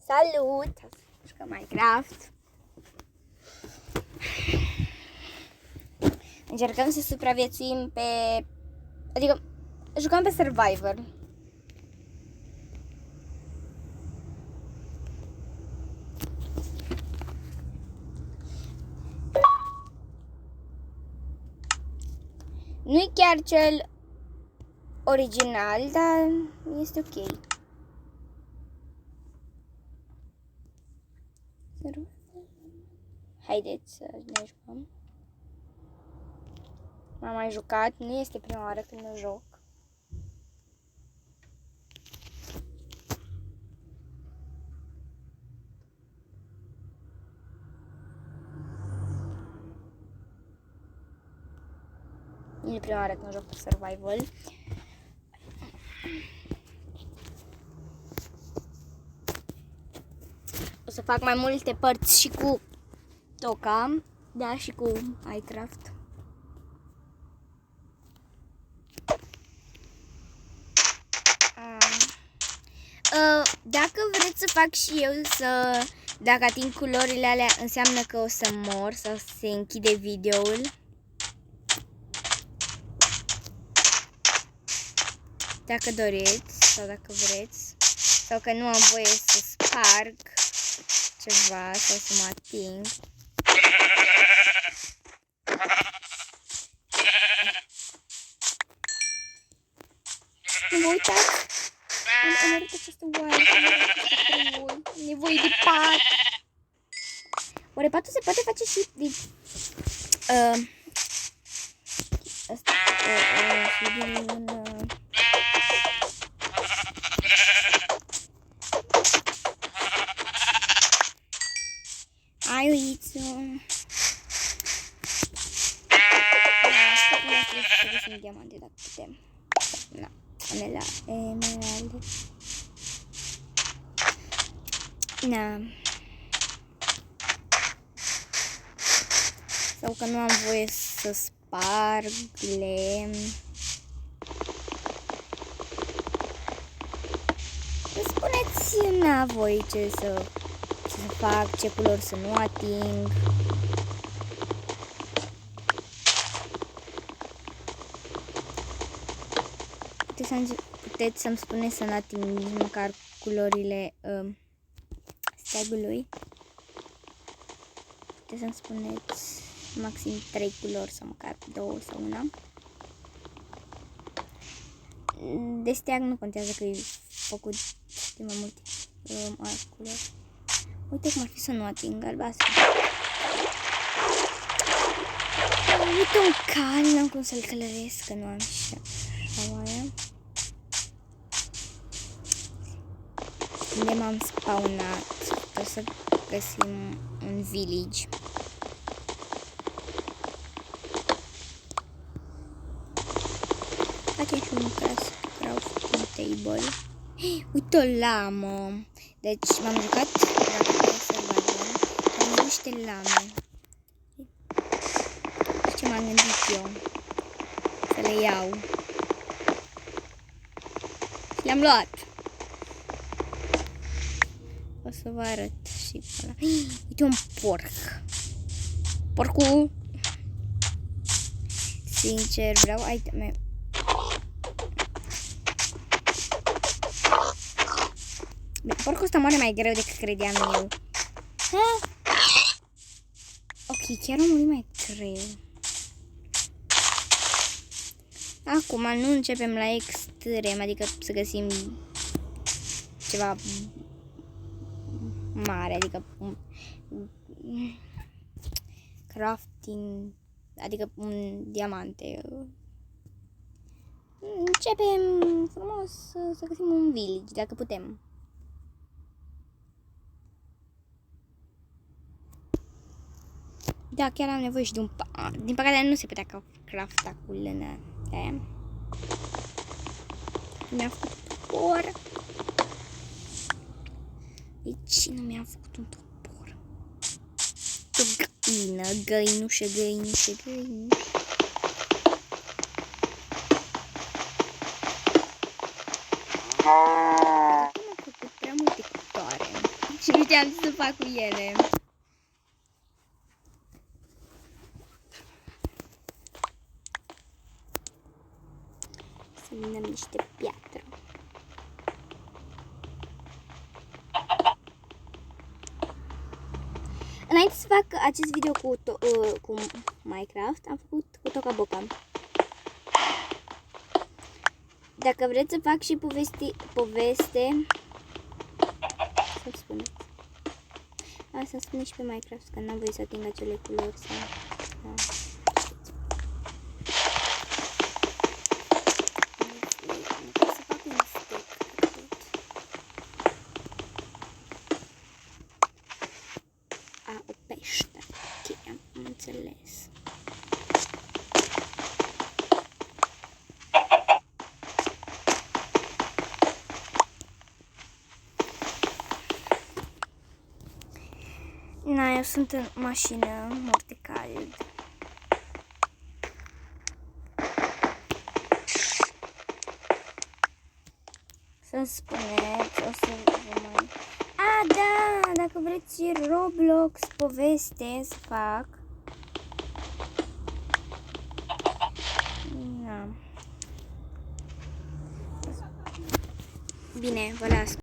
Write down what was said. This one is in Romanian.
Salut! Jucăm Minecraft. Încercăm să supraviețuim pe... Adică, jucăm pe Survivor. Nu-i chiar cel original, dar este ok. Haideți să ne jucăm. M-am mai jucat, nu este prima oară când mă joc. Nu e prima oară când joc pe survival. O să fac mai multe părți și cu Toca, da, și cu Minecraft. Dacă vreți să fac și eu să... Dacă ating culorile alea, înseamnă că o să mor sau se închide videoul. Dacă doriți sau dacă vreți. Sau că nu am voie să sparg ceva sau să mă ating. Nu vă uitați! Am arătat această oaie, nevoie de pat. Oare patul se poate face și din... Asta, și din... Ai uiți-o. Asta nu trebuie să găsim diamante dacă putem. Da, emeralde. Da. Sau că nu am voie să sparg lemn. Spuneți na voi ce să fac, ce culori să nu ating. Puteți să-mi spuneți să nu ating nici măcar culorile stagului. Puteți să-mi spuneți maxim 3 culori sau măcar 2 sau una. De steag nu contează că e făcut de mai multe culori. Uite cum ar fi să nu ating albastru. Uite un cal, n-am cum să-l călăresc, că nu am șaua. Unde m-am spawnat? Trebuie să găsim un village. Facem și un crafting table. Uite o lamă. Deci m-am jucat pe survival. Am văzut niște lame. Și ce m-am gândit eu? Să le iau. Și le-am luat. O să vă arăt și pe ăla. Uite un porc. Porcul. Sincer, vreau iteme. Porcul ăsta moare mai greu decât credeam eu. Ha? Ok, chiar a murit mai greu. Acum nu începem la extrem, adică să găsim ceva mare, adică crafting, adică un diamante. Începem frumos să găsim un village, dacă putem. Da, chiar am nevoie și de un... Din păcate nu se putea crafta cu lână. De-aia. Mi-a făcut topor. Deci nu mi-a făcut un topor. O găină, găinușă. Acum am făcut prea multe cutoare. știam ce să fac cu ele. Să minăm niște piatră. Înainte să fac acest video cu Minecraft, am făcut cu Toca Boca. Dacă vreți să fac și poveste, să-mi spuneți. Să-mi spuneți și pe Minecraft, că n-am voie să ating acele culori. Sau... Da. Să fac un steak. O pește. Ok, am înțeles. Na, eu sunt în mașină, mor de cald. Să-mi spuneți, o să vă mai... Da, dacă vreți Roblox poveste să fac. Na. Bine, vă las.